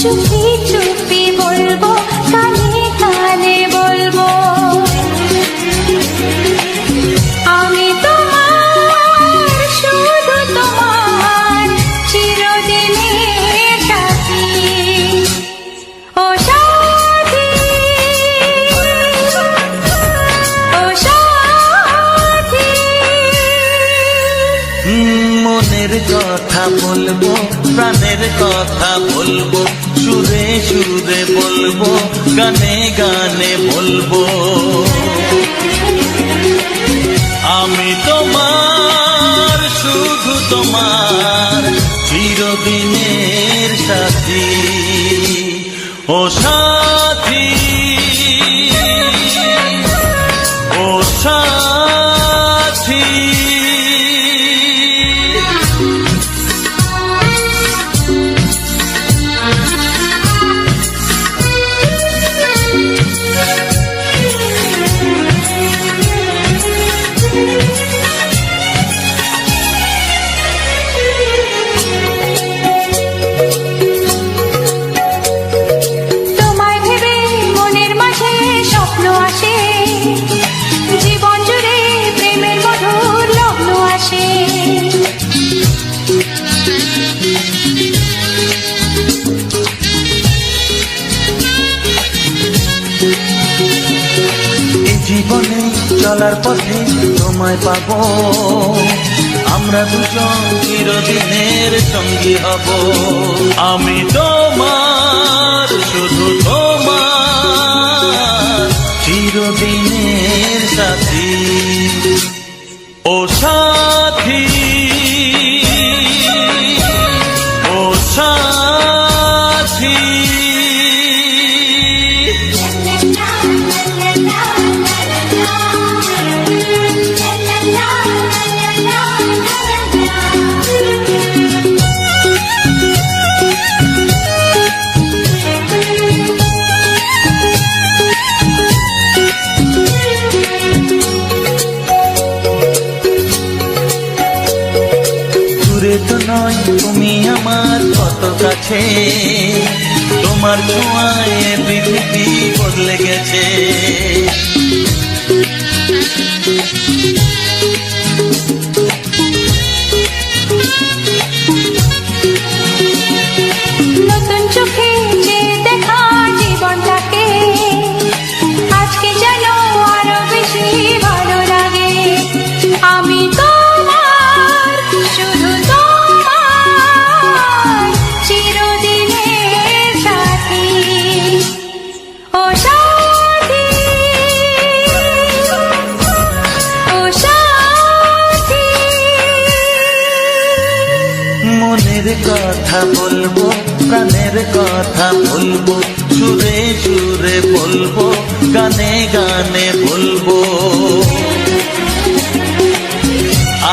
চুপি চুপি বলবো, কানে কানে বলবো। আমি তোমার, শুধু তোমার, চিরদিনের সাথী। ও সাথী, ও সাথী। মনের কথা বলবো, প্রাণের কথা বলবো, সুরে সুরে বলবো, গানে গানে বলবো। আমি তোমার, শুধু তোমার, চিরদিনের সাথী। ও সাথী, ও সাথী। তোমায় ভেবে মনের মাঝে স্বপ্ন আসে, জীবন জুড়ে প্রেমের মধুর লগ্ন আসে। এই জীবনে চলার পথে তোমায় পাবো, আমরা দুজন চিরদিনের সঙ্গী হব। আমি তোমার, শুধু তোমার, চিরদিনের সাথী। ও সাথী, ও সাথী। দূরে তো নয় তুমি আমার কত কাছে, তোমার ছোঁয়ায় পৃথিবী বদলে গেছে। নতুন চোখে যে দেখা জীবনটাকে, আজকে যেন আরো বেশি ভালো লাগে। আমি তোমার, শুধু তোমার, চিরদিনের সাথী। ও সাথী, ও সাথী। মনের কথা বলবো, প্রাণের কথা বলবো, সুরে সুরে বলবো, গানে গানে বলবো।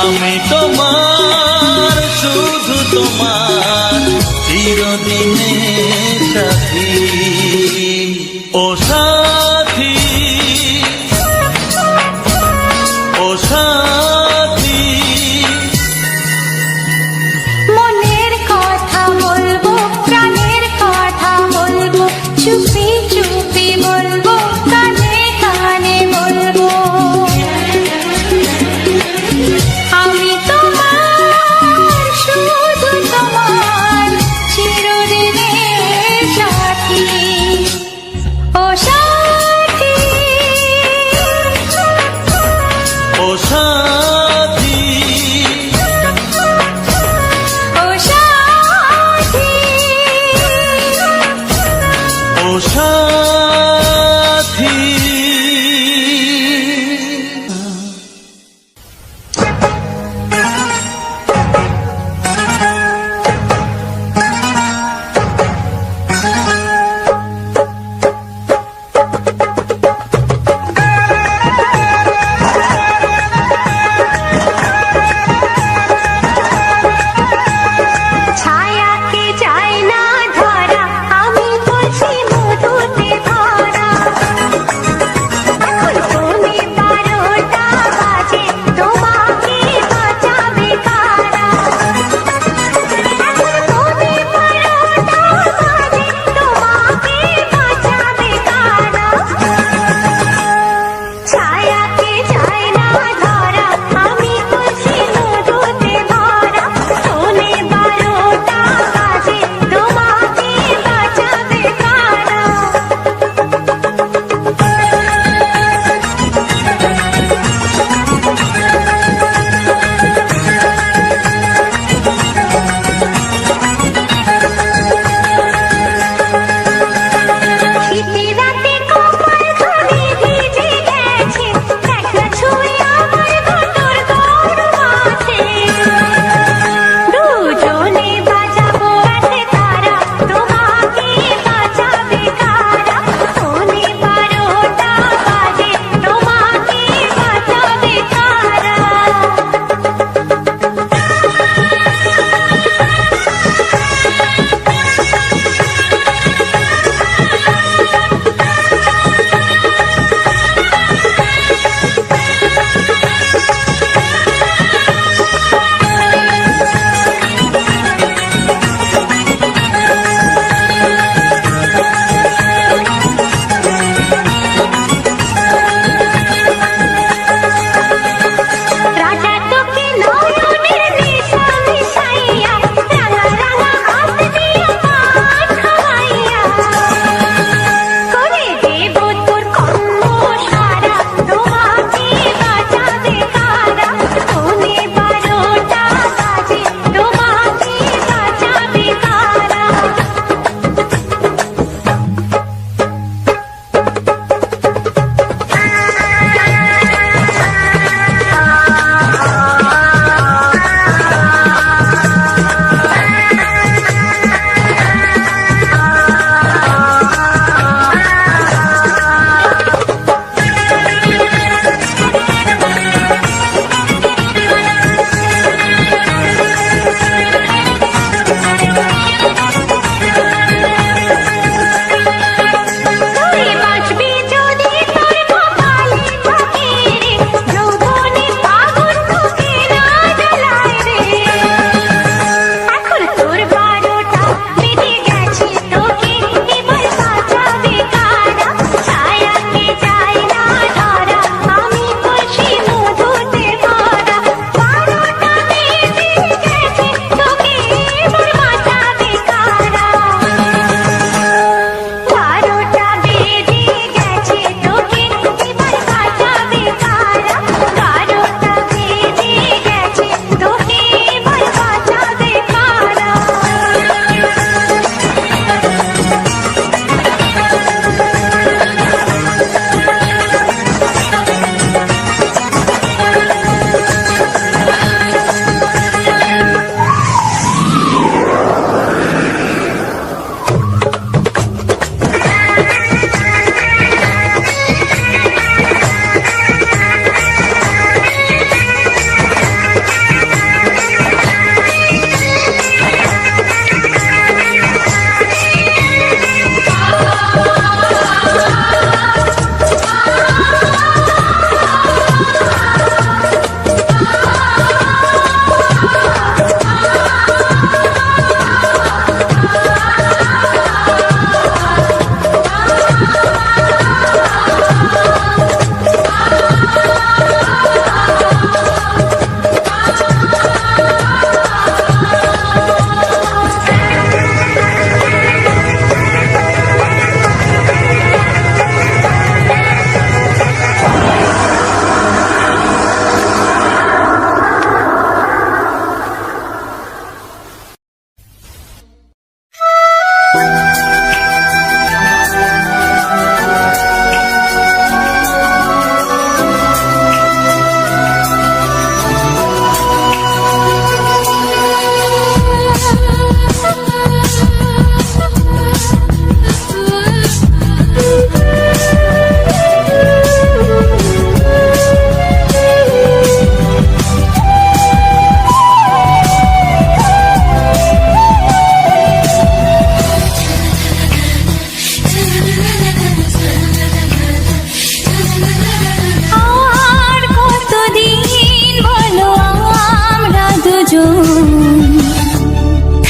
আমি তোমার, শুধু তোমার, চিরদিনের সাথী। ও সাথী, ও সাথী। মনের কথা বলবো, প্রাণের কথা বলবো, চুপি চুপি বলবো, কানে কানে বলবো। আমি তোমার, শুধু তোমার, চিরদিনের সাথী। ও সাথী, ও সাথী, ও সাথী। ও সাথী।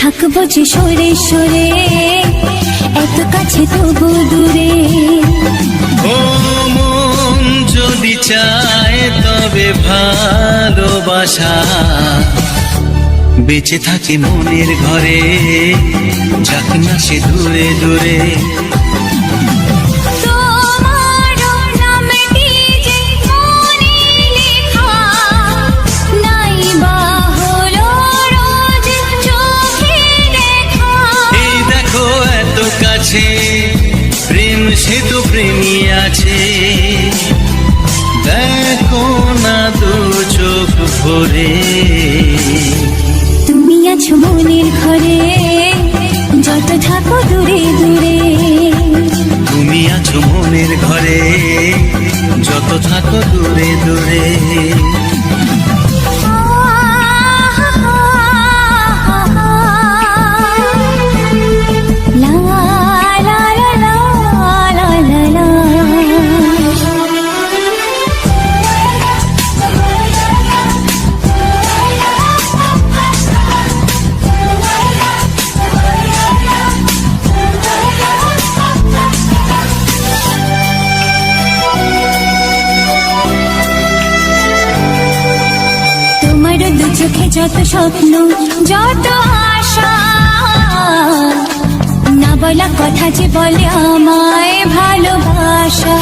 থাকবো যে সরে সরে, এত কাছে তবু দূরে। ও মন যদি চায় তবে ভালোবাসা বেঁচে থাকে মনের ঘরে, যাক না সে দূরে দূরে। তোমার নামটি যে মনে লেখা, নাই বা হলো রোজ চোখে দেখা। এই দেখো এত কাছে প্রেম, সে তো প্রেমী আছে, দেখো না দু চোখ ভরে। তুমি আছো মনের ঘরে, যত থাকো দূরে দূরে। তুমি আছো মনের ঘরে, যত থাকো দূরে দূরে। লা লা লা লা লা লা লা। তোমার দু চোখে যত স্বপ্ন, যত আশা, না বলা কথা যে বলে আমায় ভালোবাসা।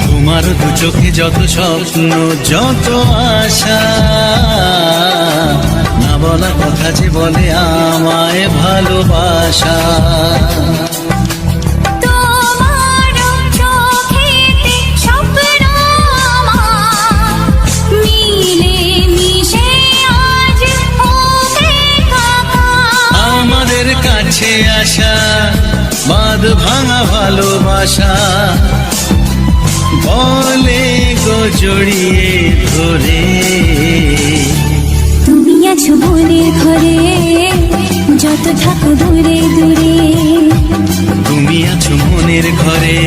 তোমার দু চোখে যত স্বপ্ন, যত আশা, না বলা কথা যে বলে আমায় ভালোবাসা। তোমার চোখেতে স্বপ্ন আমার, মিলে মিশে আজ ওকে কাকা। আমাদের কাছে আসা বাঁধ ভাঙা ভালোবাসা, বলে গো জড়িয়ে ধরে। তুমি আছো মনের ঘরে, যত থাকো দূরে দূরে। তুমি আছো মনের ঘরে,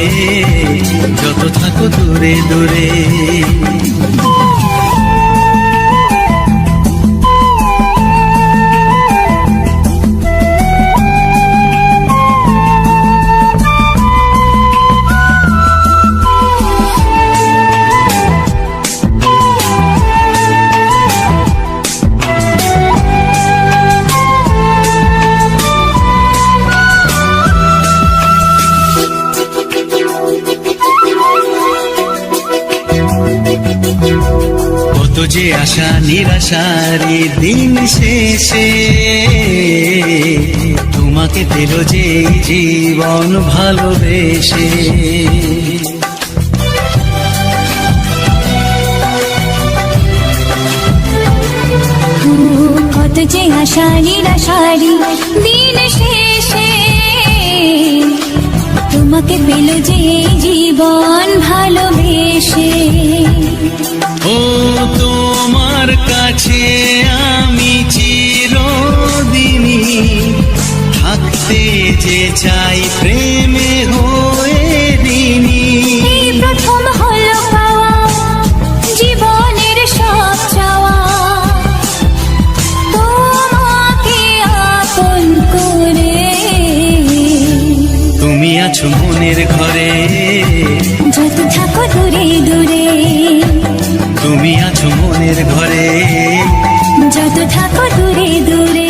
যত থাকো দূরে দূরে। কত যে আশা নিরাশারি দিন শেষে, তোমাকে পেল যে জীবন ভালোবেসে। কত যে আশা নিরাশারি দিন শেষে, তোমাকে পেল যে জীবন ভালোবেসে। ও তোমার কাছে আমি চিরদিনই থাকতে যে চাই প্রেমে হয়ে দিনই। এই প্রথম হলো পাওয়া জীবনের সব চাওয়া, তোমাকে আপন করে। তুমি আছো মনের ঘরে, যত থাকো দূরে দূরে। তুমি আছো মনের ঘরে, যত থাকো দূরে দূরে।